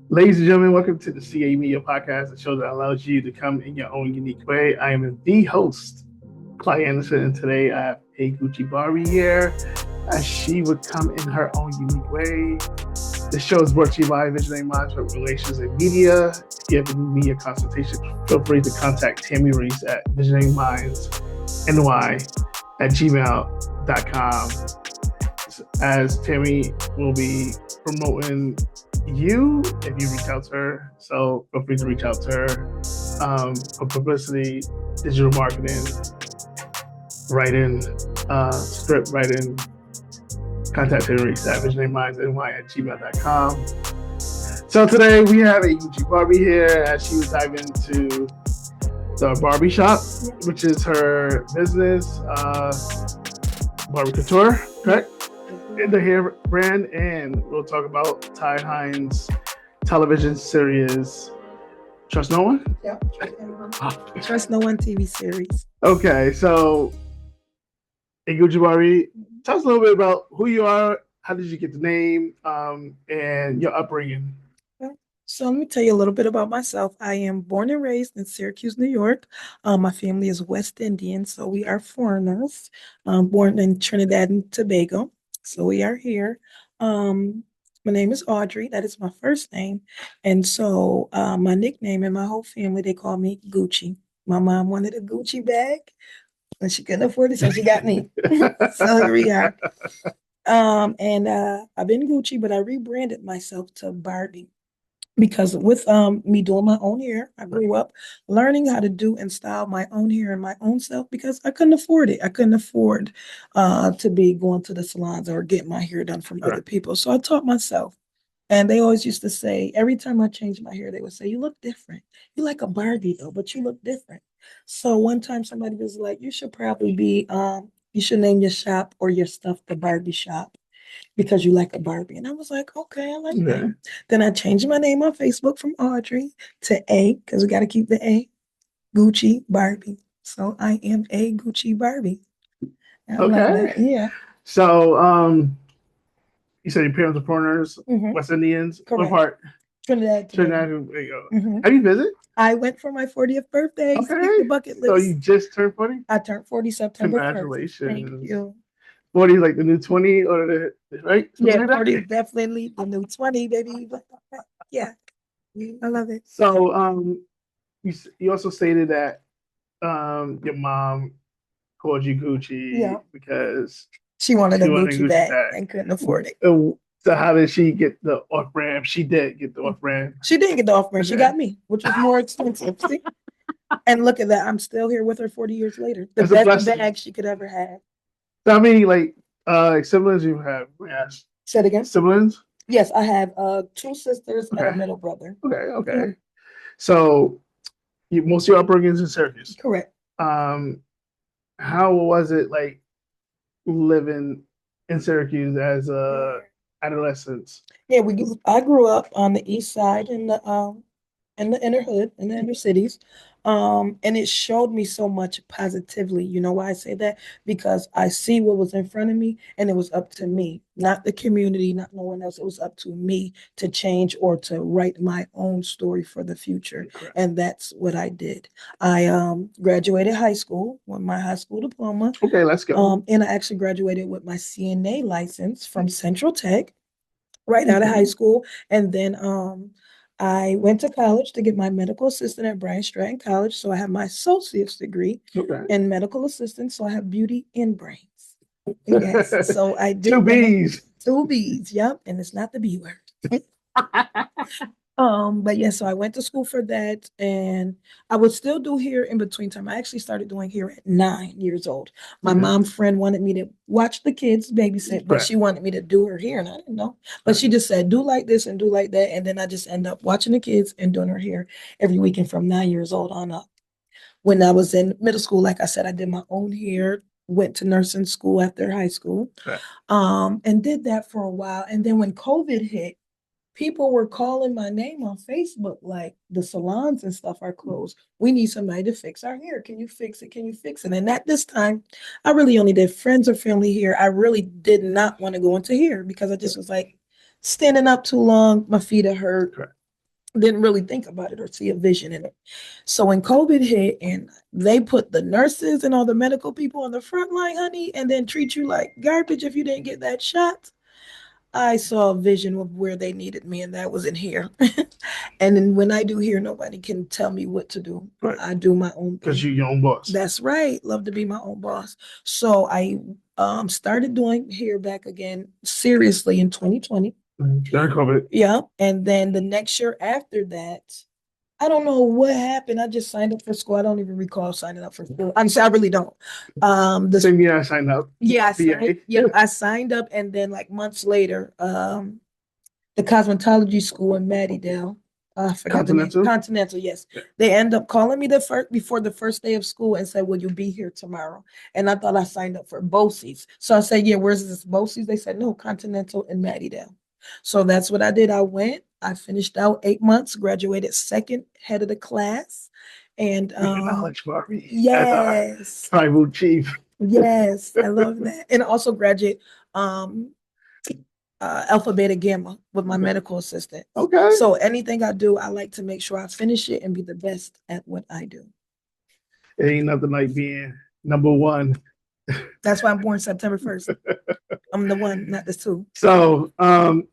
Ladies and gentlemen, welcome to the CA Media Podcast, the show that allows you to come in your own unique way. I am the host, Clyde Anderson, and today I have A Gucci Barbie here, as she would come in her own unique way. This show is brought to you by Visionary Minds for Relations and Media. If you have a media consultation, feel free to contact Tammy Reese at visionarymindsny@gmail.com. As Tammy will be promoting you if you reach out to her. So feel free to reach out to her for publicity, digital marketing, writing, script writing. Contact Tammy Reese at visionarymindsny@gmail.com. So today we have a Gucci Barbie here as she was diving into the Barbie Shop, which is her business, Barbie Koutour, correct? In the hair brand, and we'll talk about Ty Hines' television series, Trust No One? Yeah. Trust No One TV series. Okay, so A Gucci Barbie, tell us a little bit about who you are, how did you get the name, and your upbringing. So let me tell you a little bit about myself. I am born and raised in Syracuse, New York. My family is West Indian, so we are foreigners. Born in Trinidad and Tobago, so we are here. My name is Audrey. That is my first name. And so my nickname in my whole family, they call me Gucci. My mom wanted a Gucci bag, and she couldn't afford it, so she got me. So here we are. And I've been Gucci, but I rebranded myself to Barbie because with me doing my own hair, I grew up learning how to do and style my own hair and my own self because I couldn't afford it. I couldn't afford to be going to the salons or get my hair done from other people. So I taught myself. And they always used to say, every time I changed my hair, they would say, "You look different. You like a Barbie though, but you look different." So one time somebody was like, "You should probably be you should name your shop or your stuff the Barbie Shop because you like a Barbie." And I was like, "Okay, I like that." Then I changed my name on Facebook from Audrey to A, because we got to keep the A, Gucci Barbie. So I am A Gucci Barbie. I love that. Yeah. So, you said your parents are foreigners, West Indians. What Correct. part? Trinidad. Trinidad. There you go. Have you visited? I went for my 40th birthday. Skip the bucket So list. you just turned 40? I turned 40 September 1st. Congratulations. Thank you. 40 like the new 20 or the right? Yeah, Something like 40 that? is definitely the new 20, baby. Yeah, I love it. So you also stated that your mom called you Gucci because She wanted a she wanted Gucci bag and couldn't afford it. So how did she get the off brand? She did get the off brand. She didn't get the off brand. She got me, which was more expensive. See? And look at that. I'm still here with her 40 years later. The That's a best blessing. bag she could ever have. So how many like siblings you have? Yes. Say it again. Siblings? Yes, I have 2 sisters and a middle brother. Okay. Yeah. So most of your upbringing is in Syracuse. Correct. How was it like living in Syracuse as a adolescent? Yeah, I grew up on the east side in the inner hood, in the inner cities. And it showed me so much positively. You know why I say that? Because I see what was in front of me, and it was up to me, not the community, not no one else. It was up to me to change or to write my own story for the future. Correct. And that's what I did. I graduated high school with my high school diploma. Okay, let's go. And I actually graduated with my CNA license from Central Tech right out of high school. And then I went to college to get my medical assistant at Bryan Stratton College. So I have my associate's degree in medical assistance. So I have beauty and brains. Yes. So I did 2 B's. 2 B's. Yep. And it's not the B word. But yeah, so I went to school for that, and I would still do hair in between time. I actually started doing hair at 9 years old. My mom's friend wanted me to watch the kids babysit, but she wanted me to do her hair, and I didn't know. But she just said, do like this and do like that. And then I just end up watching the kids and doing her hair every weekend from 9 years old on up. When I was in middle school, like I said, I did my own hair, went to nursing school after high school, and did that for a while. And then when COVID hit, people were calling my name on Facebook, like the salons and stuff are closed. We need somebody to fix our hair. Can you fix it? Can you fix it? And at this time, I really only did friends or family hair. I really did not want to go into hair because I just was like standing up too long. My feet hurt. didn't really think about it or see a vision in it. So when COVID hit and they put the nurses and all the medical people on the front line, honey, and then treat you like garbage if you didn't get that shot, I saw a vision of where they needed me, and that was in here. And then when I do here, nobody can tell me what to do. Right. I do my own Because thing. you're your own boss. That's right. Love to be my own boss. So I started doing hair back again seriously in 2020. During COVID. Yeah. And then the next year after that, I don't know what happened. I just signed up for school. I don't even recall signing up for school. I really don't. Same year I signed up. Yeah, BA. I signed up, and then like months later, the cosmetology school in Mattydale. I forgot the name. Continental. Continental, yes. Yeah. They end up calling me the first before the first day of school and said, "Will you be here tomorrow?" And I thought I signed up for BOCES. So I said, "Yeah, where's this BOCES?" They said, "No, Continental in Mattydale." So that's what I did. I went. I finished out 8 months, graduated second head of the class, and Alex Barbie as our yes, tribal chief. yes, I love that, and also graduate um Alpha Beta Gamma with my Okay. medical assistant. Okay. So anything I do, I like to make sure I finish it and be the best at what I do. It ain't nothing like being number one. That's why I'm born September 1st. I'm the one, not the two. So I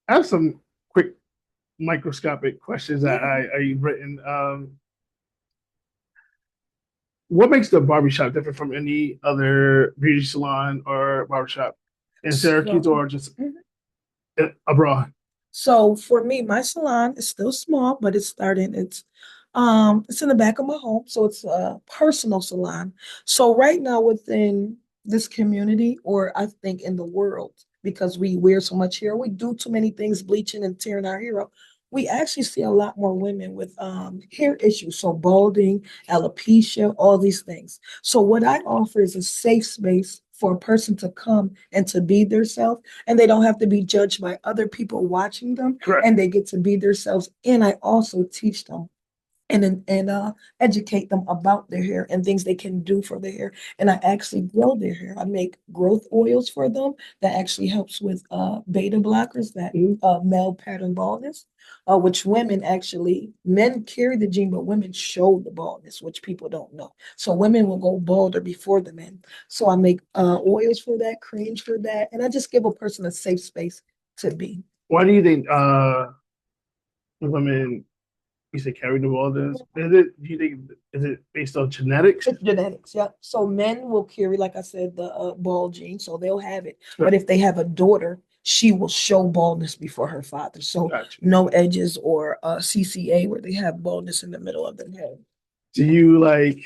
have some quick microscopic questions that I've written. What makes the barbershop different from any other beauty salon or barbershop in Syracuse So, or just abroad? so for me, my salon is still small, but it's in the back of my home, so it's a personal salon. So right now within this community, or I think in the world, because we wear so much hair, we do too many things, bleaching and tearing our hair up. We actually see a lot more women with hair issues, so balding, alopecia, all these things. So what I offer is a safe space for a person to come and to be themselves, and they don't have to be judged by other people watching them, Correct. and they get to be themselves. And I also teach them and educate them about their hair and things they can do for their hair. And I actually grow their hair. I make growth oils for them that actually helps with beta blockers, that male pattern baldness, which men carry the gene, but women show the baldness, which people don't know. So women will go balder before the men. So I make oils for that, creams for that, and I just give a person a safe space to be. Why do you think women used to carry the baldness? Is it? Do you think is it based on genetics? It's genetics, yeah. So men will carry, like I said, the bald gene, so they'll have it. Right. But if they have a daughter, she will show baldness before her father. So Gotcha. no edges or CCA where they have baldness in the middle of their head. Do you like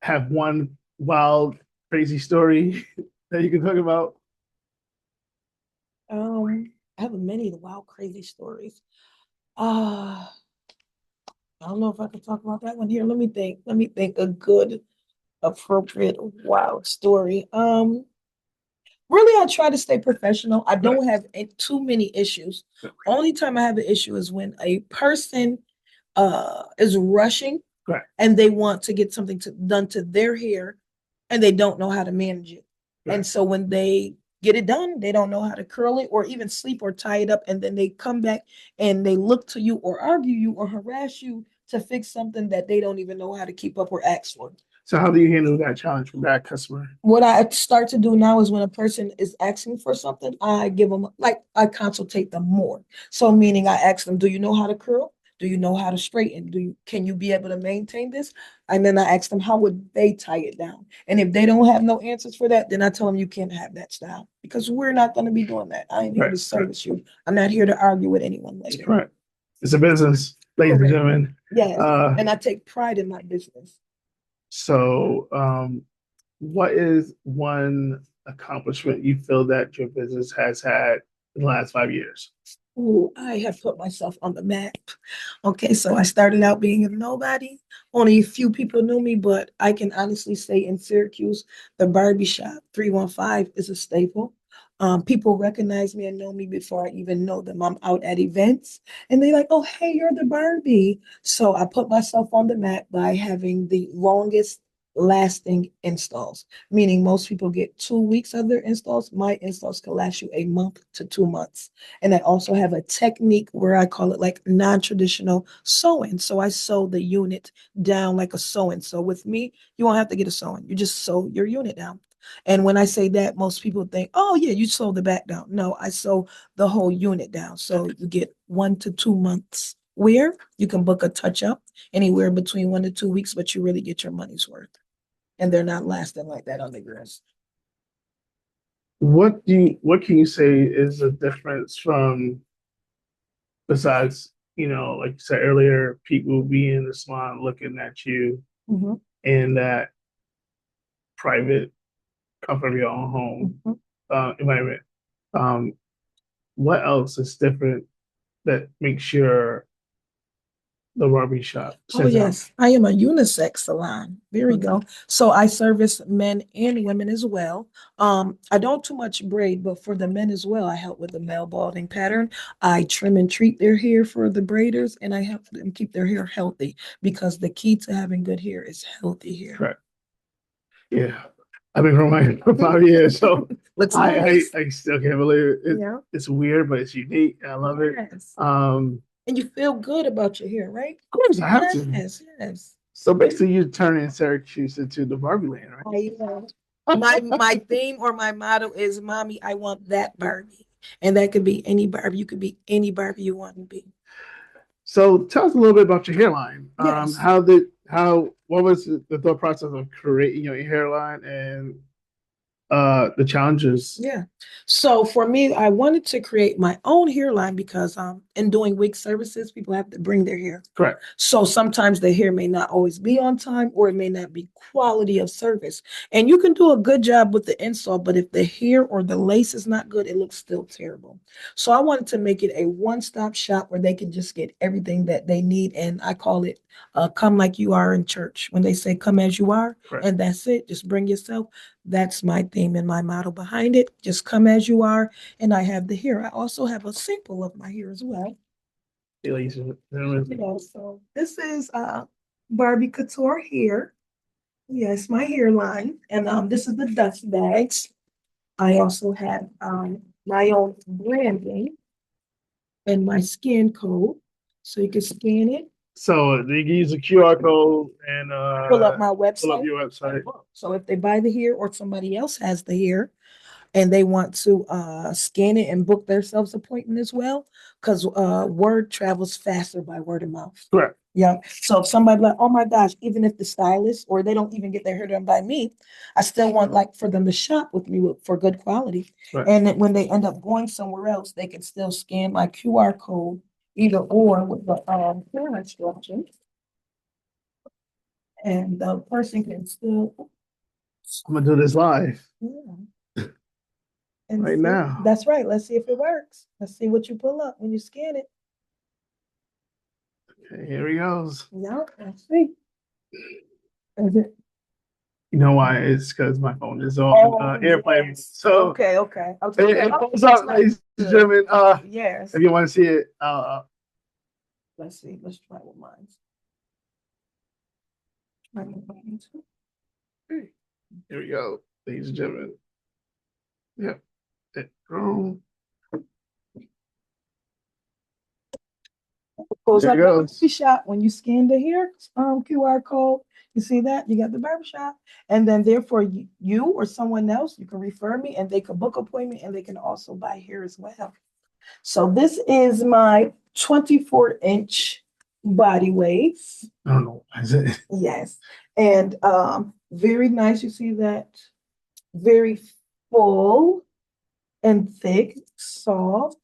have one wild, crazy story that you can talk about? I have many wild, crazy stories. Uh, I don't know if I can talk about that one here. Let me think. Let me think a good, appropriate, wild story. Really, I try to stay professional. I don't have too many issues. Only time I have an issue is when a person is rushing and they want to get something done to their hair and they don't know how to manage it. And so when they get it done, they don't know how to curl it or even sleep or tie it up. And then they come back and they look to you or argue you or harass you to fix something that they don't even know how to keep up or ask for. So how do you handle that challenge from that customer? What I start to do now is when a person is asking for something, I give them, like, I consultate them more. So meaning I ask them, do you know how to curl? Do you know how to straighten? Can you be able to maintain this? And then I ask them, how would they tie it down? And if they don't have no answers for that, then I tell them you can't have that style because we're not going to be doing that. I ain't here to service you. I'm not here to argue with anyone later. Right. It's a business, ladies and gentlemen. Yes. And I take pride in my business. So, what is one accomplishment you feel that your business has had in the last 5 years? Ooh, I have put myself on the map. Okay, so I started out being a nobody. Only a few people knew me, but I can honestly say in Syracuse, the Barbie Shop 315 is a staple. People recognize me and know me before I even know them. I'm out at events and they like, oh, hey, you're the Barbie. So I put myself on the map by having the longest lasting installs, meaning most people get 2 weeks of their installs. My installs can last you a month to 2 months. And I also have a technique where I call it like non-traditional sewing. So I sew the unit down like a sewing. So with me, you won't have to get a sewing. You just sew your unit down. And when I say that, most people think, oh, yeah, you sew the back down. No, I sew the whole unit down. So you get 1 to 2 months wear. You can book a touch up anywhere between 1 to 2 weeks, but you really get your money's worth. And they're not lasting like that on the grass. What can you say is the difference from besides, like you said earlier, people being in the salon looking at you Mhm, in that private comfort of your own home mhm. environment. Um, what else is different that makes your the Barbie shop Oh, stand out? yes. I am a unisex salon. There we go. So I service men and women as well. I don't too much braid, but for the men as well, I help with the male balding pattern. I trim and treat their hair for the braiders, and I help them keep their hair healthy because the key to having good hair is healthy hair. Correct. Yeah. I've been growing my hair for 5 years, so Looks I, nice. I still can't believe it. Yeah. It's weird, but it's unique. I love it. Yes. Um, And you feel good about your hair, right? of course I have to. Yes, yes. So basically you turning Syracuse into the Barbie land, My theme or my motto is, Mommy, I want that Barbie. And that could be any Barbie. You could be any Barbie you want to be. So tell us a little bit about your hairline. Yes. What was the thought process of creating your hairline and the challenges? Yeah. So for me, I wanted to create my own hairline because in doing wig services, people have to bring their hair. Correct. So sometimes the hair may not always be on time or it may not be quality of service. And you can do a good job with the install, but if the hair or the lace is not good, it looks still terrible. So I wanted to make it a one-stop shop where they can just get everything that they need. And I call it come like you are in church. When they say come as you are, Correct. and that's it, just bring yourself. That's my theme and my motto behind it. Just come as you are. And I have the hair. I also have a sample of my hair as well. Ladies and gentlemen. So this is Barbie Koutour hair. Yes, my hairline. And this is the dust bags. I also have my own branding and my scan code. So you can scan it, So you can use a QR code and pull up my pull up website. your website. So if they buy the hair or somebody else has the hair, and they want to scan it and book themselves appointment as well, because word travels faster by word of mouth. Correct. Yeah. So if somebody like, oh my gosh, even if the stylist or they don't even get their hair done by me, I still want like for them to shop with me for good quality. Right. And then when they end up going somewhere else, they can still scan my QR code either or with the care instructions, and the person can still, I'm gonna do this live yeah. And right see, now. that's right. Let's see if it works. Let's see what you pull up when you scan it. Okay, here he goes. Yeah, let's see. Is it? You know why? It's because my phone is on airplane. Yes. So Okay, okay. it pulls up, ladies and gentlemen. Yes. If you want to see it, Let's see. Let's try with mine. Try with mine too. here we go, ladies and gentlemen. Yep. Boom. Goes There up it the goes. Barbie Shop. When you scan the here QR code, you see that you got the Barbie Shop, and then therefore you or someone else, you can refer me, and they can book appointment, and they can also buy here as well. So this is my 24-inch body weight. I don't know. Is it? Yes. And very nice. You see that? Very full and thick, soft.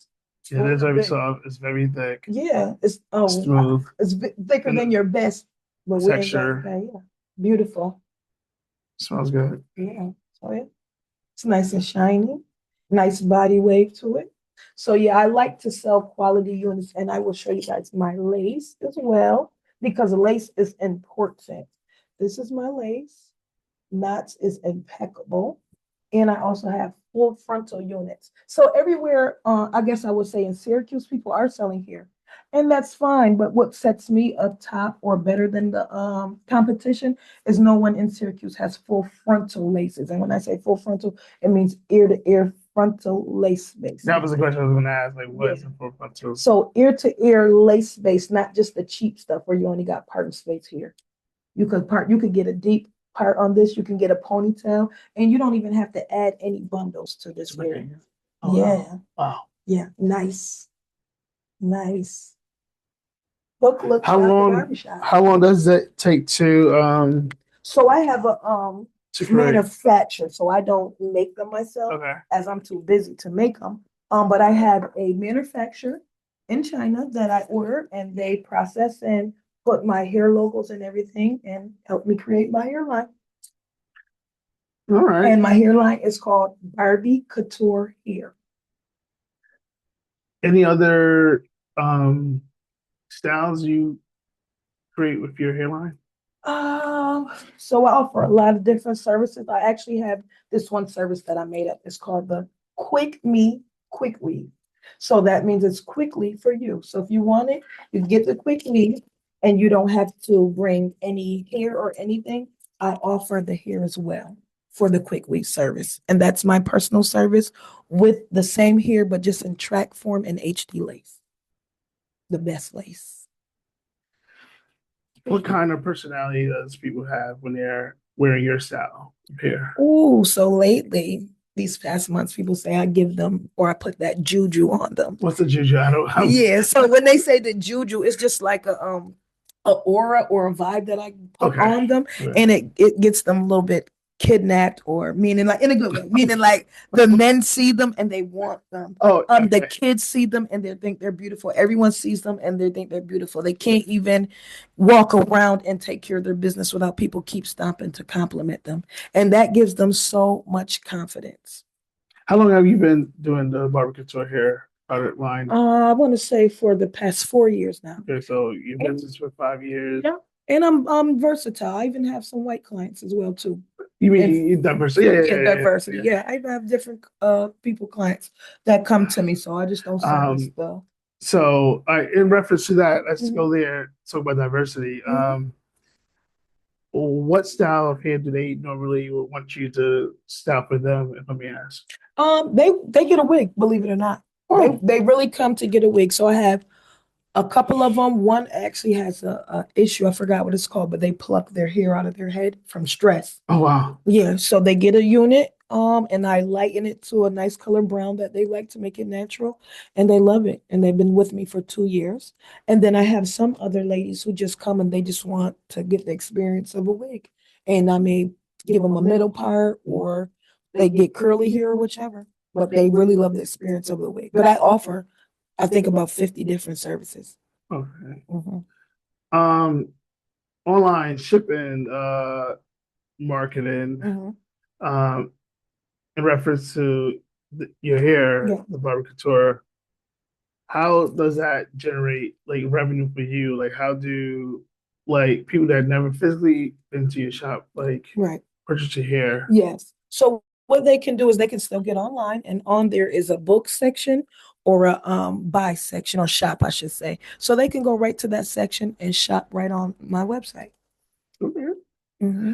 Yeah, it is very soft. It's very thick. Yeah, Smooth. It's thicker than your best, but we ain't Texture. yeah. Beautiful. Smells good. Yeah. So yeah. It's nice and shiny, nice body wave to it. So yeah, I like to sell quality units, and I will show you guys my lace as well because lace is important. This is my lace. Knots is impeccable. And I also have full frontal units. So everywhere, I guess I would say in Syracuse, people are selling here. And that's fine. But what sets me atop or better than the competition is no one in Syracuse has full frontal laces. And when I say full frontal, it means ear to ear frontal lace base. That was the question I was going to ask. Like, what is Yeah. the full frontal? So ear to ear lace base, not just the cheap stuff where you only got part of space here. You could get a deep part on this. You can get a ponytail, and you don't even have to add any bundles to this hair. Oh, Yeah, wow. yeah, nice, nice. Book look How shop at long? Barbie Shop. How long does it take So I have a to create? manufacturer, so I don't make them myself Okay. as I'm too busy to make them. But I have a manufacturer in China that I order, and they process and put my hair logos and everything and help me create my hairline. All right. And my hairline is called Barbie Koutour hair. Any other styles you create with your hairline? So I offer a lot of different services. I actually have this one service that I made up. It's called the Quick Me Quick Weave. So that means it's quickly for you. So if you want it, you get the quick weave and you don't have to bring any hair or anything. I offer the hair as well for the quick weave service. And that's my personal service with the same hair, but just in track form and HD lace. The best lace. What kind of personality does people have when they're wearing your style of hair? Oh, so lately, these past months, people say I give them or I put that juju on them. What's the juju? I don't. Yeah, so when they say the juju, it's just like a aura or a vibe that I put Okay. on them, Yeah. and it gets them a little bit kidnapped or meaning like in a good way, meaning like the men see them and they want them. Oh, The okay. kids see them and they think they're beautiful. Everyone sees them and they think they're beautiful. They can't even walk around and take care of their business without people keep stopping to compliment them, and that gives them so much confidence. How long have you been doing the Barbie Koutour hair product line? I want to say for the past 4 years now. Okay, so you've been this for 5 years. Yeah, and I'm versatile. I even have some white clients as well too. You mean And diversity? diversity. Yeah, I have different people clients that come to me, so I just don't service the. So, in reference to that, let's Mhm. go there. Talk about diversity. Mhm. What style of hair do they normally want you to style for them, if I may ask? They get a wig, believe it or not. They really come to get a wig. So I have a couple of them. One actually has a issue. I forgot what it's called, but they pluck their hair out of their head from stress. Oh wow. Yeah, so they get a unit, and I lighten it to a nice color brown that they like to make it natural, and they love it. And they've been with me for 2 years. And then I have some other ladies who just come and they just want to get the experience of a wig. And I may give them a middle part or they get curly hair or whichever. But they really love the experience of the wig. But I offer, I think about 50 different services. Okay. Mhm. Um, Online shipping, marketing, Mhm. um, in reference to your hair, Yeah. the Barbie Couture, how does that generate like revenue for you? Like, how do like people that never physically been to your shop like Right. purchase your hair? Yes. So what they can do is they can still get online, and on there is a book section or a buy section or shop, I should say. So they can go right to that section and shop right on my website. Okay. Hmm.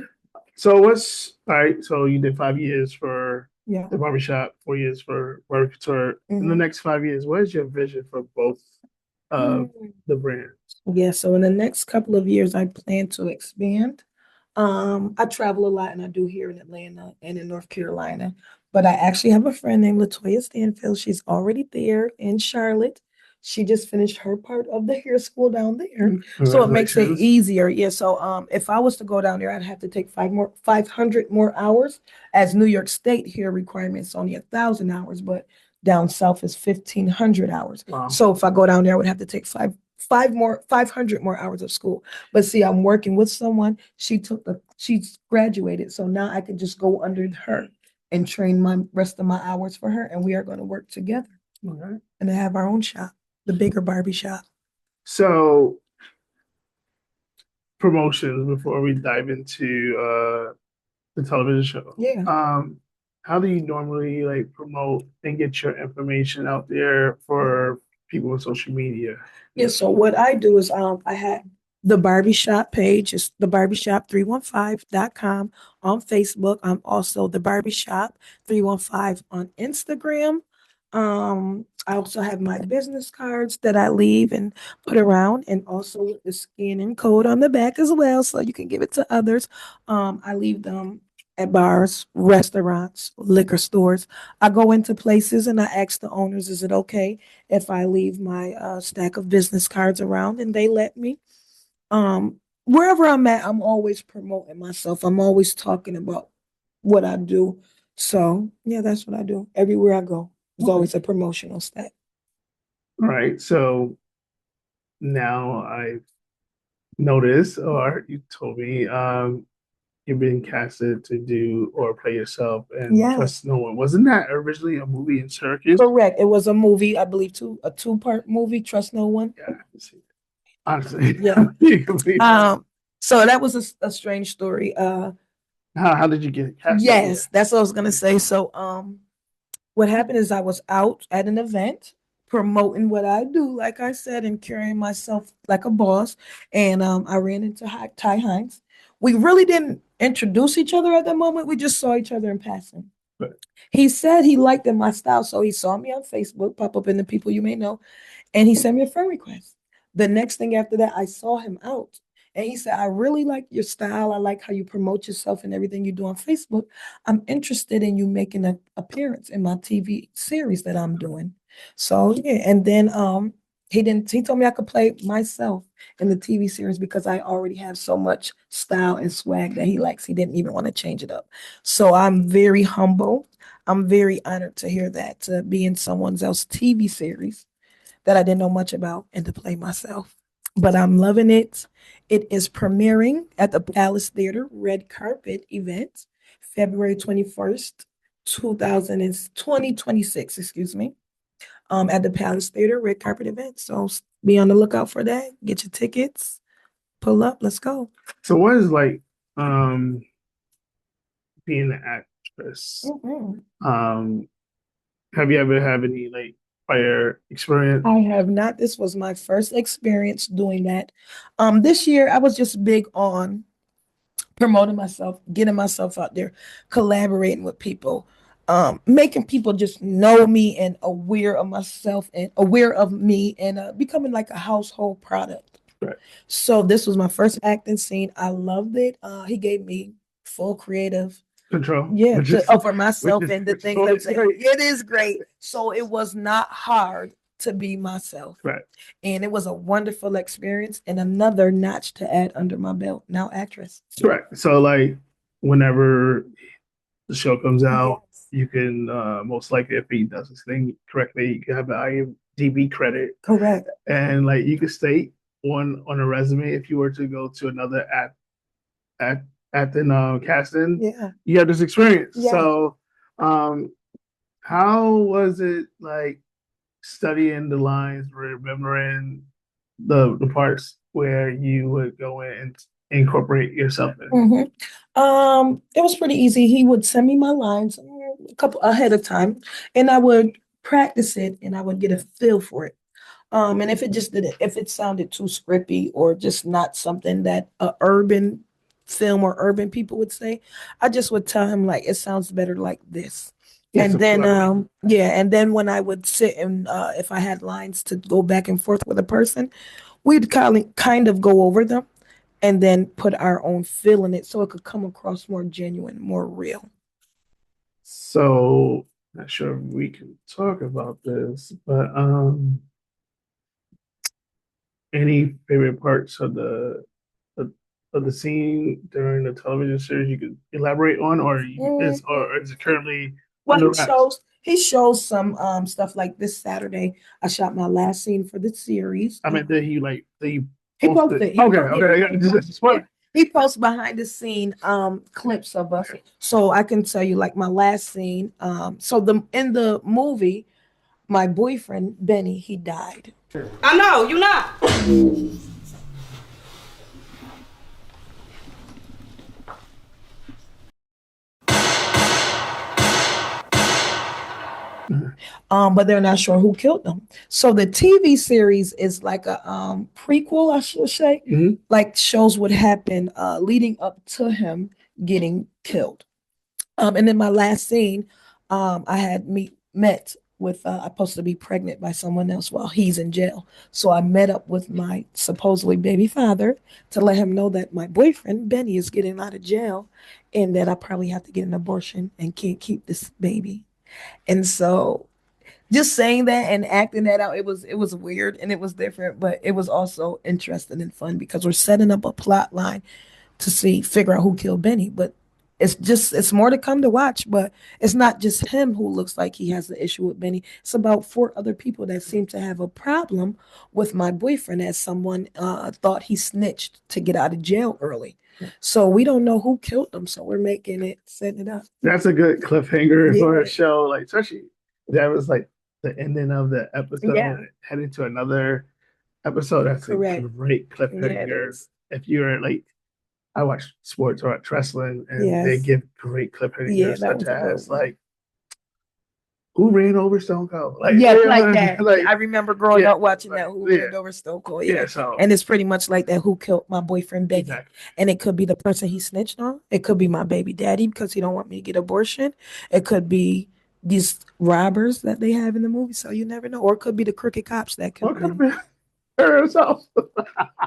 So what's all right? So you did 5 years for Yeah. the barbershop, 4 years for Barbie Couture. In the Hmm. next 5 years, what is your vision for both of the brands? Yeah. So in the next couple of years, I plan to expand. I travel a lot and I do here in Atlanta and in North Carolina. But I actually have a friend named Latoya Stanfield. She's already there in Charlotte. She just finished her part of the hair school down there. So it makes it Congratulations. easier. Yeah. So if I was to go down there, I'd have to take 500 more hours, as New York State here requirements only 1,000 hours, but down south is 1,500 hours. Wow. So if I go down there, I would have to take 500 more hours of school. But see, I'm working with someone. She's graduated, so now I can just go under her and train my rest of my hours for her, and we are going to work together Okay. and have our own shop, the bigger Barbie shop. So promotions before we dive into the television show. Yeah. How do you normally like promote and get your information out there for people on social media? Yeah, so what I do is I have the Barbie Shop page. It's the Barbie Shop 315.com on Facebook. I'm also the Barbie Shop 315 on Instagram. I also have my business cards that I leave and put around, and also with the scan and code on the back as well, so you can give it to others. I leave them at bars, restaurants, liquor stores. I go into places and I ask the owners, is it okay if I leave my stack of business cards around, and they let me. Wherever I'm at, I'm always promoting myself. I'm always talking about what I do. So yeah, that's what I do. Everywhere I go, there's always a promotional stack. All right. So now I've noticed, or you told me, you've been casted to do or play yourself and Yeah, Trust No One. Wasn't that originally a movie in Syracuse? correct. It was a movie, I believe, a two-part movie. Trust no one. Yeah. Honestly, Yeah. you complete that. So that was a strange story. How did you get casted? Yeah. Yes, that's what I was gonna say. So what happened is I was out at an event promoting what I do, like I said, and carrying myself like a boss. And I ran into Ty Hines. We really didn't introduce each other at that moment. We just saw each other in passing. But He said he liked my style, so he saw me on Facebook, pop up in the people you may know, and he sent me a friend request. The next thing after that, I saw him out. And he said, I really like your style. I like how you promote yourself and everything you do on Facebook. I'm interested in you making an appearance in my TV series that I'm doing. So yeah, and then he told me I could play myself in the TV series because I already have so much style and swag that he likes. He didn't even want to change it up. So I'm very humble. I'm very honored to hear that, to be in someone else's TV series that I didn't know much about and to play myself. But I'm loving it. It is premiering at the Palace Theater red carpet event, February 21st, 2026, excuse me, at the Palace Theater red carpet event. So be on the lookout for that. Get your tickets, pull up, let's go. so what is like um being an actress? Mhm. Um, have you ever had any like prior experience? I have not. This was my first experience doing that. This year I was just big on promoting myself, getting myself out there, collaborating with people, making people just know me and aware of myself and aware of me, and becoming like a household product. Right. So this was my first acting scene. I loved it. He gave me full creative, Control, yeah, which is over myself and the which is things totally that great. it is great. So it was not hard to be myself. Right. And it was a wonderful experience and another notch to add under my belt. Now actress. Correct. So like whenever the show comes out, Yes. you can most likely, if he does his thing correctly, you can have an IMDb credit, Correct. and like you could state on a resume if you were to go to another at at the casting, Yeah. you have this experience. Yeah. So, how was it like studying the lines, remembering the parts where you would go in and incorporate yourself in? It was pretty easy. He would send me my lines a couple ahead of time, and I would practice it, and I would get a feel for it. And if it sounded too scripty or just not something that a urban film or urban people would say, I just would tell him like it sounds better like this. Yes, And of then course. yeah, and then when I would sit and if I had lines to go back and forth with a person, we'd kind of go over them and then put our own feel in it so it could come across more genuine, more real. So, not sure if we can talk about this, but any favorite parts of, of the scene during the television series you could elaborate on, or is it currently Well, under wraps? he shows some stuff like this Saturday. I shot my last scene for the series. I mean, did he He post posted. it? Okay, okay, yeah, just Yeah, he posts behind the scene clips of us. So I can tell you like my last scene. So the in the movie, my boyfriend Benny, he died. I know, you not. But they're not sure who killed them. So the TV series is like a prequel, I should say, like shows what happened leading up to him getting killed. And in my last scene, I had met with I'm supposed to be pregnant by someone else while he's in jail. So I met up with my supposedly baby father to let him know that my boyfriend Benny is getting out of jail, and that I probably have to get an abortion and can't keep this baby. And so just saying that and acting that out, it was weird and it was different, but it was also interesting and fun because we're setting up a plot line to figure out who killed Benny. But it's more to come to watch. But it's not just him who looks like he has the issue with Benny. It's about four other people that seem to have a problem with my boyfriend, as someone thought he snitched to get out of jail early. So we don't know who killed him. So we're setting it up. That's a good cliffhanger for a show, like especially that was like the ending of the episode, heading to another episode. That's Correct. a great cliffhanger. If you're like, I watch sports or watch wrestling, and they give great cliffhangers, such as like, who ran over Stone Cold? Like, like that. Like, I remember growing up watching that, who ran over Stone Cold. So, and it's pretty much like that, who killed my boyfriend Benny. Exactly. And it could be the person he snitched on. It could be my baby daddy because he don't want me to get abortion. It could be these robbers that they have in the movie. So you never know. Or it could be the crooked cops that killed him.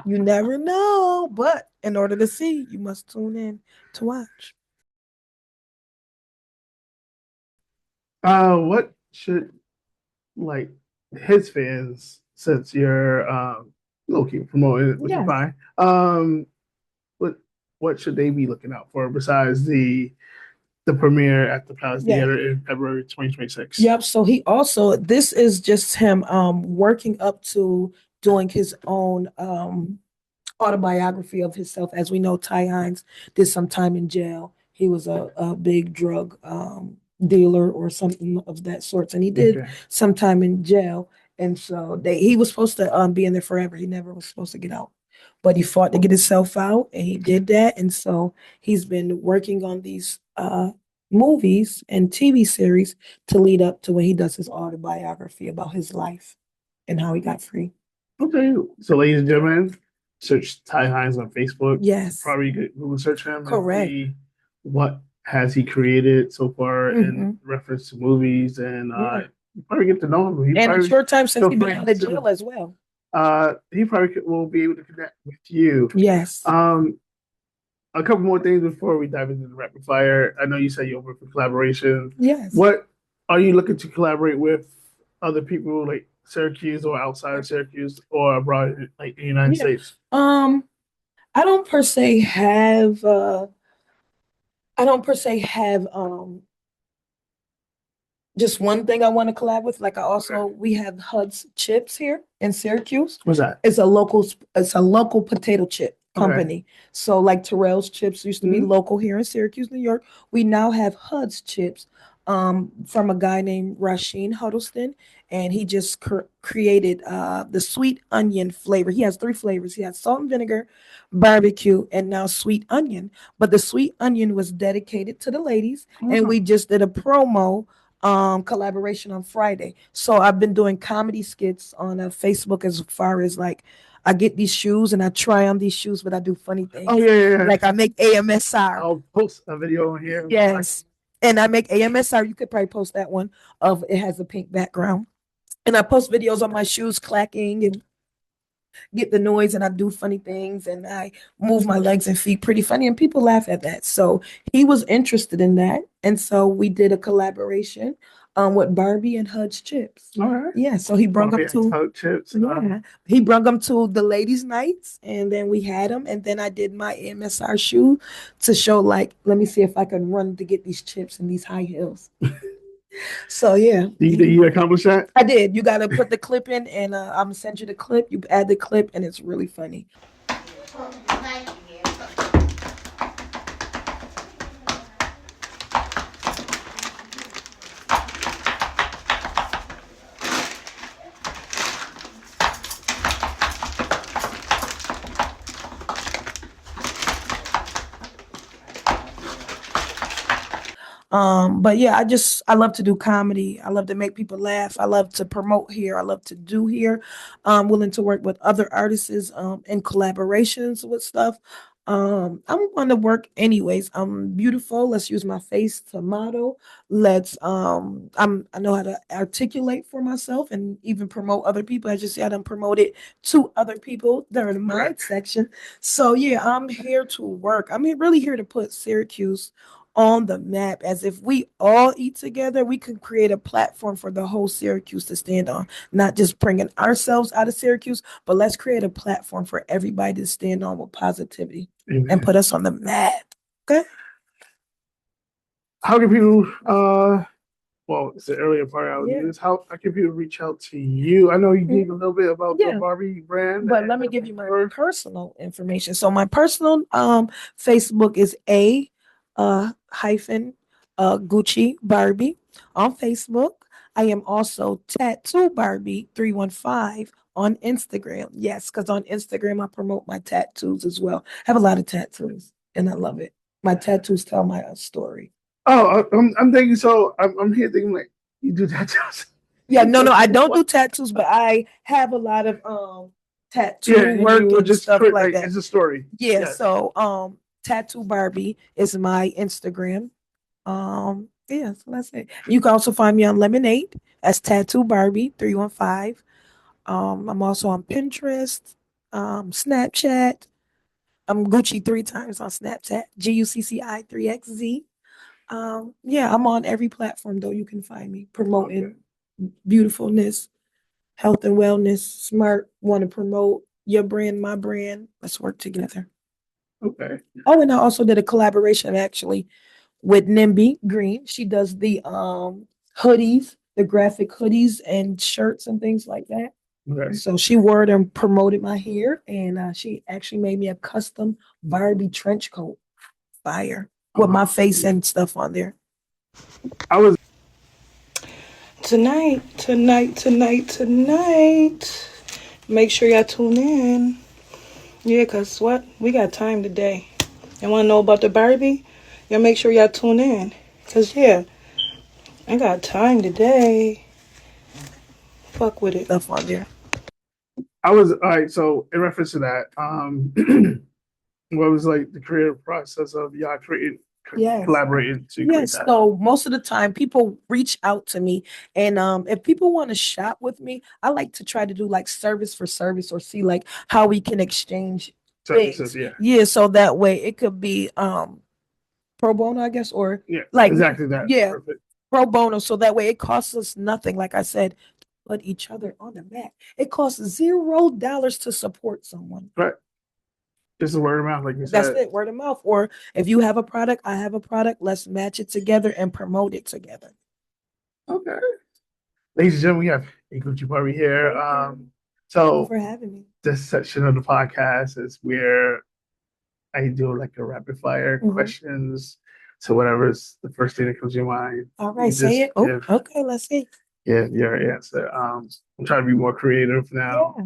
You never know. But in order to see, you must tune in to watch. What should like his fans, since you're low-key promoting it, which is fine. What should they be looking out for besides the premiere at the Palace Theater in February 2026? Yep. So this is just him working up to doing his own autobiography of himself. As we know, Ty Hines did some time in jail. He was a big drug dealer or something of that sort, and he did some time in jail. And so he was supposed to be in there forever. He never was supposed to get out, but he fought to get himself out, and he did that. And so he's been working on these movies and TV series to lead up to when he does his autobiography about his life and how he got free. Okay, so ladies and gentlemen, search Ty Hines on Facebook. Yes, probably Google search him. Correct. And see what has he created so far in reference to movies, and you probably get to know him. And a short time since he's been out of jail as well. He probably will be able to connect with you. Yes. A couple more things before we dive into the rapid fire. I know you said you're open for collaboration. Yes. What are you looking to collaborate with other people, like Syracuse or outside of Syracuse or abroad, like in the United States? I don't per se have just one thing I want to collab with. Like we have Hud's Chips here in Syracuse. What's that? It's a local potato chip company. So like Terrell's Chips used to be local here in Syracuse, New York. We now have Hud's Chips from a guy named Rasheen Huddleston, and he just created the sweet onion flavor. He has 3 flavors. He has salt and vinegar, barbecue, and now sweet onion. But the sweet onion was dedicated to the ladies, and we just did a promo collaboration on Friday. So I've been doing comedy skits on Facebook, as far as like I get these shoes and I try on these shoes, but I do funny things. Oh yeah. Like I make AMSR. I'll post a video on here. Yes. And I make AMSR. You could probably post that one of it has a pink background. And I post videos on my shoes clacking and get the noise, and I do funny things, and I move my legs and feet pretty funny, and people laugh at that. So he was interested in that, and so we did a collaboration with Barbie and Hud's Chips. All right. Yeah, so he brought them to Hud's Chips. he brought them to the ladies' nights, and then we had them, and then I did my MSR shoe to show, like, let me see if I can run to get these chips in these high heels. So yeah. Did you accomplish that? I did. You got to put the clip in, and I'm gonna send you the clip. You add the clip, and it's really funny. But yeah, I love to do comedy. I love to make people laugh. I love to promote here. I love to do here. I'm willing to work with other artists in collaborations with stuff. I'm going to work anyways. I'm beautiful. Let's use my face to model. I know how to articulate for myself and even promote other people. As you see, I done promoted to other people during my section. So yeah, I'm here to work. Really here to put Syracuse on the map. As if we all eat together, we can create a platform for the whole Syracuse to stand on. Not just bringing ourselves out of Syracuse, but let's create a platform for everybody to stand on with positivity. Amen. And put us on the map. Okay. How can people well, it's the earlier part I would use. How can people reach out to you? I know you gave a little bit about the Barbie brand. But let me give you my personal information. So my personal Facebook is Gucci Barbie on Facebook. I am also Tattoo Barbie 315 on Instagram. Yes, because on Instagram I promote my tattoos as well. I have a lot of tattoos and I love it. My tattoos tell my story. Oh, I'm thinking so. I'm here thinking like you do tattoos. Yeah, no, I don't do tattoos, but I have a lot of tattoo work and stuff like that. It's a story. Yeah, so Tattoo Barbie is my Instagram. Yeah, so that's it. You can also find me on Lemonade. That's Tattoo Barbie 315. I'm also on Pinterest, Snapchat. I'm Gucci 3 times on Snapchat. GUCCI3XZ. Yeah, I'm on every platform though. You can find me promoting beautifulness, health and wellness, smart, want to promote your brand, my brand. Let's work together. Okay. Oh, and I also did a collaboration actually with Nimby Green. She does the hoodies, the graphic hoodies and shirts and things like that. Okay. So she wore it and promoted my hair, and she actually made me a custom Barbie trench coat, fire, with my face and stuff on there. I was Tonight. Make sure y'all tune in. Yeah, cause what? We got time today. You wanna know about the Barbie? Y'all make sure y'all tune in. Cause yeah, I got time today. Fuck with it. Stuff on there. I was all right. So in reference to that, what was like the creative process of y'all collaborating to create that? So most of the time people reach out to me, and if people want to shop with me, I like to try to do like service for service or see like how we can exchange services. Yeah, so that way it could be pro bono, I guess, or like exactly that. Yeah. Perfect. Pro bono, so that way it costs us nothing. Like I said, put each other on the map. It costs $0 to support someone. Right. Just a word of mouth, like you That's said. it, word of mouth. Or if you have a product, I have a product, let's match it together and promote it together. Okay. Ladies and gentlemen, we have A Gucci Barbie here. Thank So you for having me. This section of the podcast is where I do like a rapid fire questions. So whatever's the first thing that comes to your mind. All right, say it. Okay, let's see. Yeah, your answer. I'm trying to be more creative now.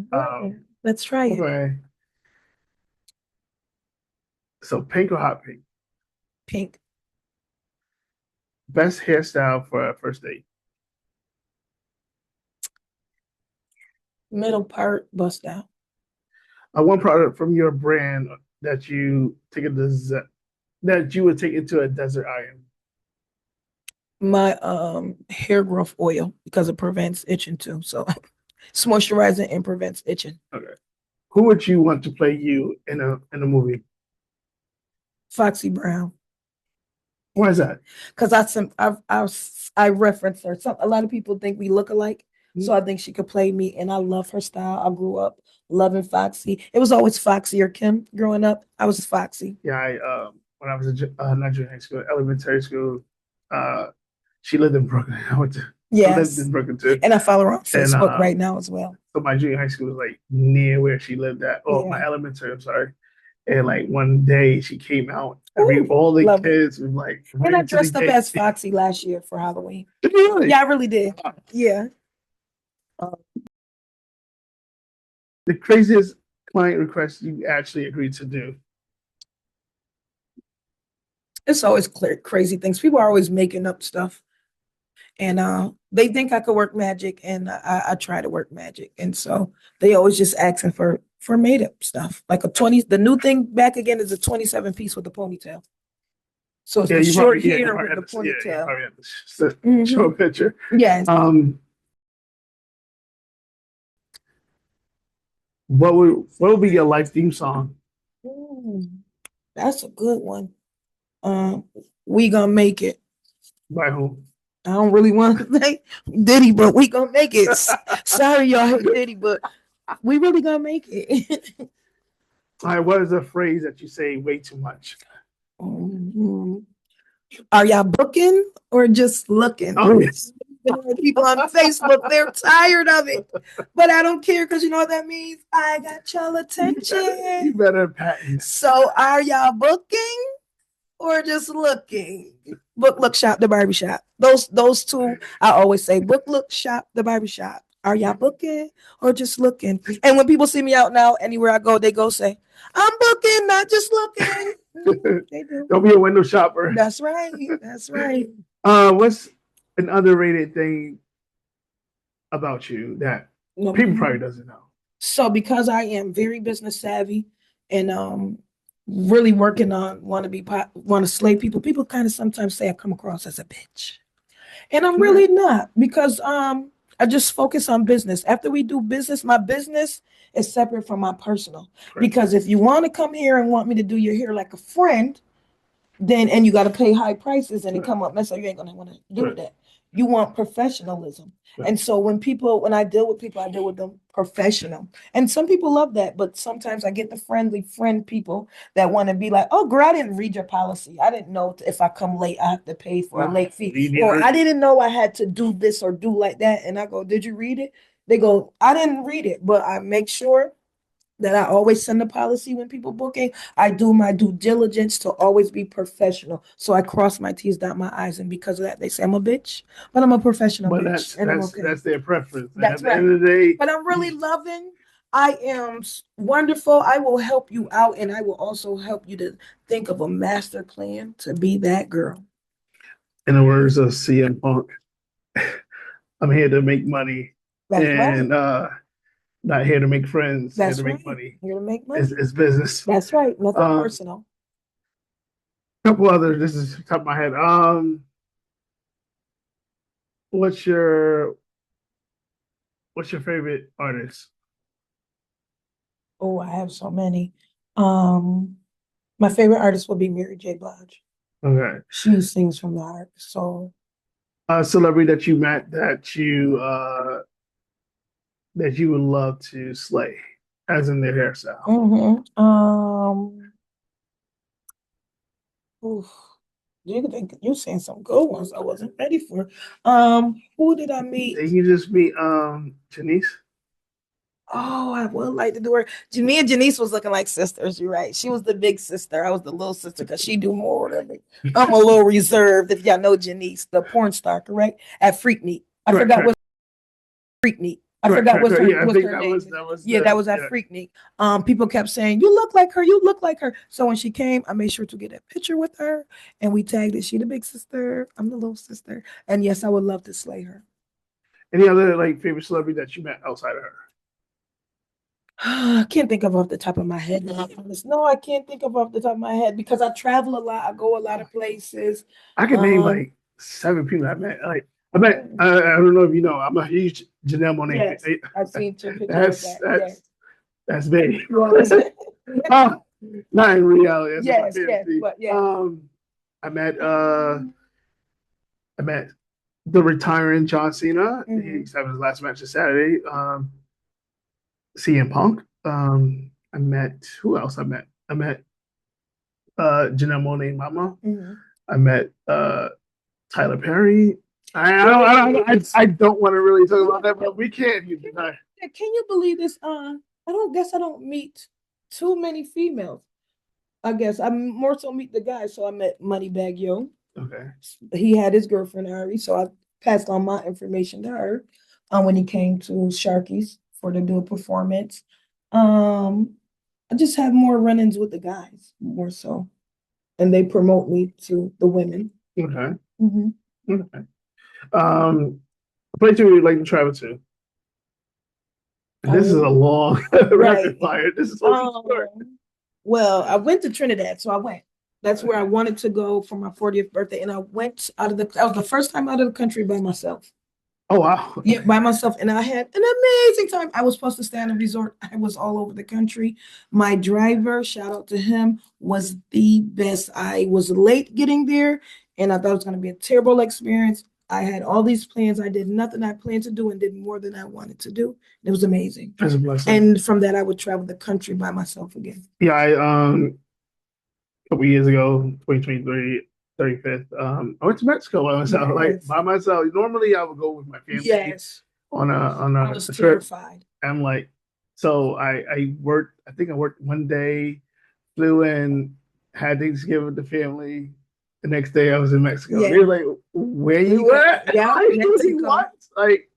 Let's try it. Okay. So pink or hot pink? Pink. Best hairstyle for a first date? Middle part bust out. One product from your brand that you would take into a desert island. My hair growth oil, because it prevents itching too. So it's moisturizing and prevents itching. Okay. Who would you want to play you in a movie? Foxy Brown. Why is that? Because I reference her. A lot of people think we look alike. So I think she could play me, and I love her style. I grew up loving Foxy. It was always Foxy or Kim growing up. I was Foxy. Yeah, when I was not junior high school, elementary school, she lived in Brooklyn. I lived in Brooklyn too. And I follow her on Facebook right now as well. So my junior high school was like near where she lived at. My elementary, I'm sorry. And like one day she came out. All the kids were like, and I dressed up as Foxy last year for Halloween. Really? Yeah, I really did. Yeah. The craziest client request you actually agreed to do? It's always crazy things. People are always making up stuff. And they think I could work magic, and I try to work magic. And so they always just asking for made up stuff. Like a 20, the new thing back again is a 27 piece with a ponytail. So it's Yeah, the you short probably, yeah, you hair probably with the have to, yeah, you ponytail. probably have to show a picture. Yes. What would be your life theme song? Mm, that's a good one. Um, we gonna make it. By whom? I don't really want to say Diddy, but we gonna make it. Sorry, y'all hate Diddy, but we really gonna make it. All right, what is a phrase that you say way too much? Mhm. Are y'all booking or just looking? Oh yes. People on Facebook, they're tired of it. But I don't care because you know what that means? I got y'all attention. You better patent. So are y'all booking or just looking? Book, look, shop, the Barbie Shop. Those two, I always say book, look, shop, the Barbie Shop. Are y'all booking or just looking? And when people see me out now, anywhere I go, they go say, I'm booking, not just looking. They do. Don't be a window shopper. That's right. That's right. What's an underrated thing about you that people probably doesn't know? So because I am very business savvy and really working on want to slay people, people kind of sometimes say I come across as a bitch. And I'm really not, because I just focus on business. After we do business, my business is separate from my personal. Right. Because if you want to come here and want me to do your hair like a friend, then and you got to pay high prices and it come up mess up, you ain't gonna want to do that. You want professionalism. And so when I deal with people, I deal with them professional. And some people love that, but sometimes I get the friendly friend people that want to be like, oh girl, I didn't read your policy. I didn't know if I come late, I have to pay for a late fee. Or I didn't know I had to do this or do like that. And I go, did you read it? They go, I didn't read it, but I make sure that I always send a policy when people booking. I do my due diligence to always be professional. So I cross my T's, dot my I's, and because of that, they say I'm a bitch, but I'm a professional But bitch. that's their preference. That's At the right. end of the day, But I'm really loving. I am wonderful. I will help you out, and I will also help you to think of a master plan to be that girl. in the words of CM Punk, I'm here to make money, That's and right. not here to make friends. That's here to right. make money. Here to make money. It's business. That's right. Nothing personal. Couple others. This is top of my head. What's your favorite artist? Oh, I have so many. My favorite artist will be Mary J. Blige. Okay. She sings from the heart. So A celebrity that you met that you would love to slay, as in their hairstyle. oof, you're saying some good ones I wasn't ready for. Who did I meet? Did you just meet Janice? Oh, I would like to do her. Me and Janice was looking like sisters. You're right. She was the big sister. I was the little sister because she do more than me. I'm a little reserved. If y'all know Janice, the porn star, correct? At Freaknik. I forgot what Freaknik. I forgot what's her, Yeah, what's her name. That was at Freaknik. People kept saying, "You look like her. You look like her." So when she came, I made sure to get a picture with her, and we tagged it. She the big sister. I'm the little sister. And yes, I would love to slay her. Any other like favorite celebrity that you met outside of her? I can't think of off the top of my head. No, I can't think of off the top of my head because I travel a lot. I go a lot of places. I can name like 7 people I met. Like I don't know if you know, I'm a huge Janelle Monáe. Yes, I've seen your picture. That's me. Not in reality. That's but yeah. I met the retiring John Cena. Mhm. He's having his last match this Saturday. CM Punk. I met who else? I met Janelle Monáe Mama. Mhm. I met Tyler Perry. I don't want to really talk about that, but we can. Can you believe this? I don't meet too many females. I guess I more so meet the guys. So I met Moneybag Yo. Okay. He had his girlfriend Ari, so I passed on my information to her. When he came to Sharky's for to do a performance. I just have more run-ins with the guys, more so. and they promote me to the women. Okay. Mm-hmm. Okay. A place you would like to travel to. This is a long rapid fire. This is so short. Well, I went to Trinidad, so I went. That's where I wanted to go for my 40th birthday, and I went out of the. That was the first time out of the country by myself. Oh wow. Yeah, by myself, and I had an amazing time. I was supposed to stay in a resort. I was all over the country. My driver, shout out to him, was the best. I was late getting there, and I thought it was going to be a terrible experience. I had all these plans. I did nothing I planned to do and did more than I wanted to do. It was amazing. That's a blessing. And from that, I would travel the country by myself again. Yeah, a couple years ago, 2023, 35th, I went to Mexico by myself. Yes. Like by myself. Normally I would go with my family. Yes. On I was trip. terrified. I'm like, so I worked. I think I worked one day, flew in, had Thanksgiving with the family. The next day I was in Mexico. Yeah. They were like, where you at? Yeah, What? Like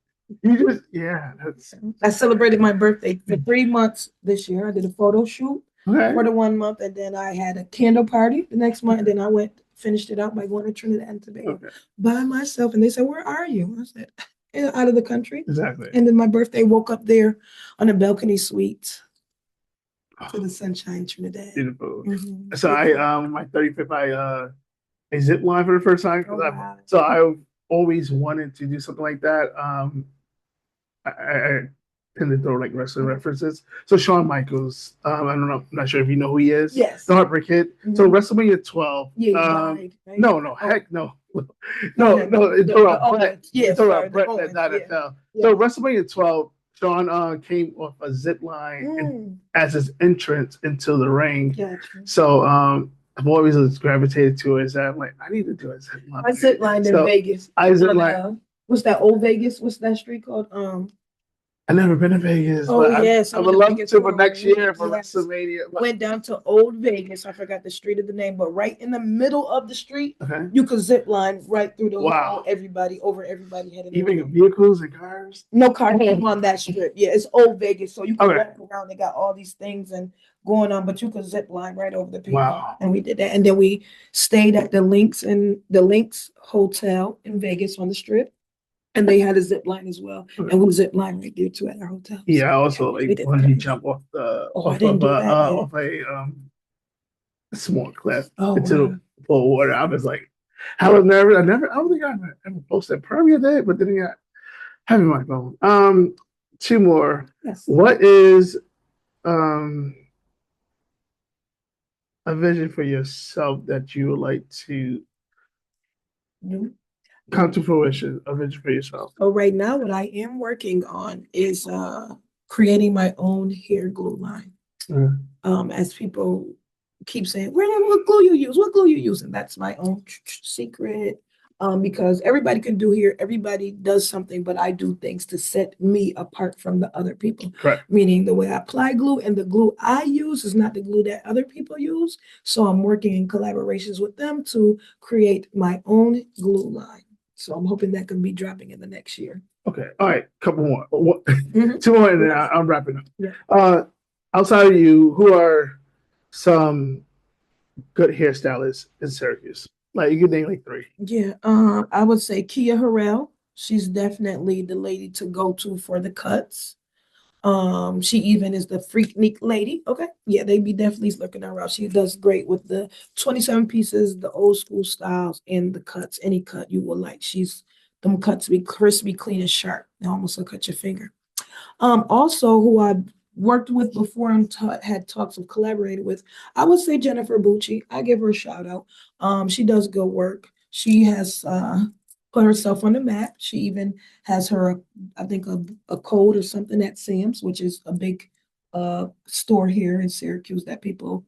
you just that's I celebrated my birthday for 3 months this year. I did a photo shoot okay. for the 1 month, and then I had a candle party the next month, and then I finished it out by going to Trinidad and Tobago by myself. And they said, "Where are you?" I said, "Out of the country." Exactly. And then my birthday, woke up there on a balcony suite to the sunshine, Trinidad. Beautiful. Mm-hmm. So my 35th, I zip line for the first time. Wow. So I always wanted to do something like that. I tend to throw like wrestling references. So Shawn Michaels, I don't know, I'm not sure if you know who he is. Yes. The Heartbreak Kid. Mm-hmm. So WrestleMania 12. Yeah, he died, right? No, heck no. No, it's about Brett. It's about Brett that died and fell. So WrestleMania 12, Shawn came off a zip line as his entrance into the ring. Gotcha. So I've always gravitated to it. Is that I'm like, I need to do a zip line. I zip lined in Vegas. I zip line. What's that old Vegas? What's that street called? I've never been to Vegas. Oh yes, I would love to for next year for WrestleMania. Went down to Old Vegas. I forgot the street of the name, but right in the middle of the street, you could zip line right through the whole, everybody heading. Even vehicles and cars. No cars on that strip. Yeah, it's Old Vegas, so you can walk around. They got all these things and going on, but you could zip line right over the people. Wow. And we did that, and then we stayed at the Lynx Hotel in Vegas on the strip. And they had a zip line as well, and we zip line right there too at our hotel. Yeah, I also like bungee jump off a small cliff into full water. I was like, I was nervous. I don't think I ever posted probably a day, but then I having my phone. Two more. Yes. What is a vision for yourself that you would like to come to fruition, a vision for yourself? So right now, what I am working on is creating my own hair glue line. As people keep saying, what glue you use? What glue you use? And that's my own secret. Because everybody can do hair, everybody does something, but I do things to set me apart from the other people. Correct. Meaning the way I apply glue and the glue I use is not the glue that other people use. So I'm working in collaborations with them to create my own glue line. So I'm hoping that can be dropping in the next year. Okay. All right. Couple more. Two more, and then I'm wrapping up. Yeah. Outside of you, who are some good hairstylists in Syracuse? Like you can name like three. Yeah. I would say Kia Harrell. She's definitely the lady to go to for the cuts. She even is the Freaknik lady. Okay. Yeah, they be definitely looking around. She does great with the 27 pieces, the old school styles, and the cuts. Any cut you will like. Them cuts be crispy, clean, and sharp. They almost will cut your finger. Also who I worked with before and had talks of collaborating with, I would say Jennifer Bucci. I give her a shout out. She does good work. She has put herself on the map. She even has her, I think, a code or something at Sam's, which is a big store here in Syracuse that people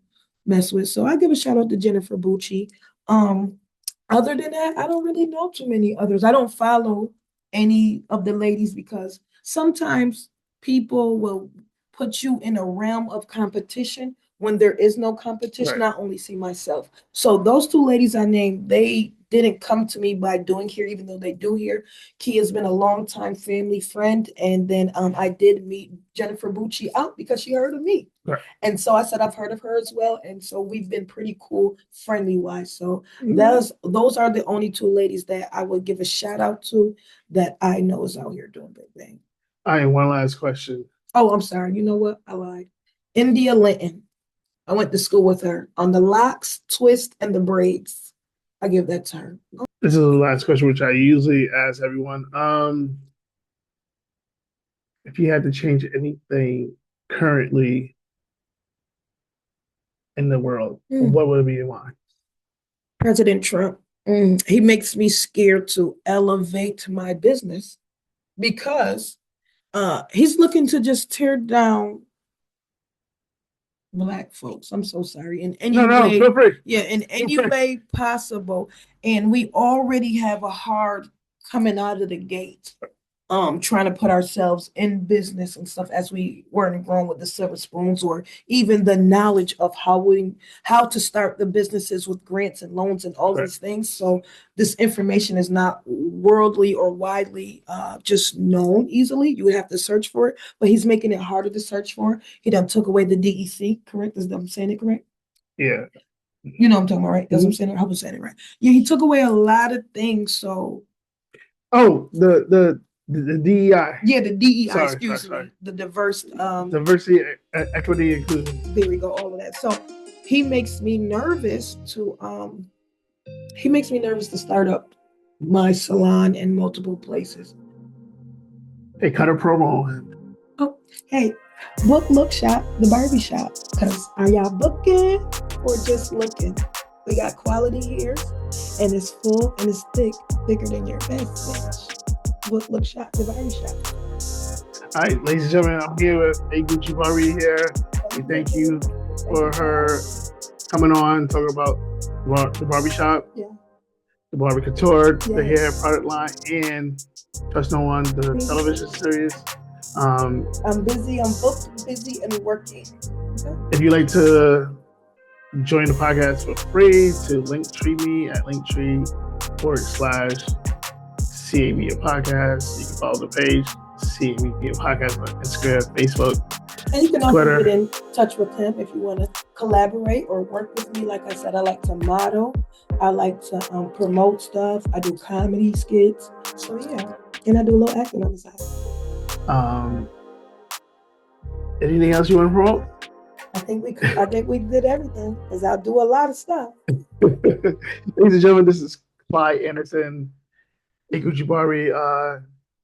mess with. So I give a shout out to Jennifer Bucci. Other than that, I don't really know too many others. I don't follow any of the ladies because sometimes people will put you in a realm of competition when there is no competition. I only see myself. So those two ladies I named, they didn't come to me by doing hair, even though they do hair. Key has been a longtime family friend. And then I did meet Jennifer Bucci out because she heard of me. Right. And so I said, I've heard of her as well. And so we've been pretty cool, friendly wise. So Mhm. those are the only two ladies that I would give a shout out to that I know is out here doing big things. All right, one last question. Oh, I'm sorry. You know what? I lied. India Linton. I went to school with her on the locks, twist, and the braids. I give that to her. This is the last question, which I usually ask everyone. If you had to change anything currently in the world, what would it be and why? President Trump. He makes me scared to elevate my business because he's looking to just tear down Black folks. I'm so sorry. In any way, feel free. Yeah, in any way possible. And we already have a hard coming out of the gate, trying to put ourselves in business and stuff as we weren't grown with the silver spoons, or even the knowledge of how to start the businesses with grants and loans and all these things. So this information is not worldly or widely just known easily. You would have to search for it, but he's making it harder to search for. He done took away the DEC, correct? Is that I'm saying it correct? Yeah. You know what I'm talking about, right? That's what I'm saying. I hope I'm saying it right. Yeah, he took away a lot of things. So the DEI. yeah, the DEI, Sorry. me. The diverse diversity, equity, inclusion. There we go, all of that. So he makes me nervous to start up my salon in multiple places. Hey, cut a promo on him. Oh, hey, look shop, the Barbie Shop. Cause are y'all booking or just looking? We got quality hairs and it's full and it's thicker than your best bitch. Look shop, the Barbie Shop. All right, ladies and gentlemen, I'm here with A Gucci Barbie here. We thank you for her coming on, talking about the Barbie Shop, the Barbie Koutour, the hair product line, and touching on the television series. I'm busy, I'm booked, busy, and working. Okay. If you'd like to join the podcast for free, to Linktree me at Linktree/CA Media Podcast. You can follow the page, CA Media Podcast on Instagram, Facebook, and you can also Twitter. Get in touch with him if you want to collaborate or work with me. Like I said, I like to model. I like to promote stuff. I do comedy skits. So yeah, and I do a little acting on the side. Anything else you want to promote? I think we did everything because I do a lot of stuff. Ladies and gentlemen, this is Clyde Anderson, A Gucci Barbie.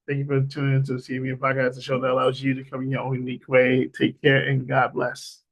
Thank you for tuning into the CME Podcast, the show that allows you to come in your own unique way. Take care and God bless.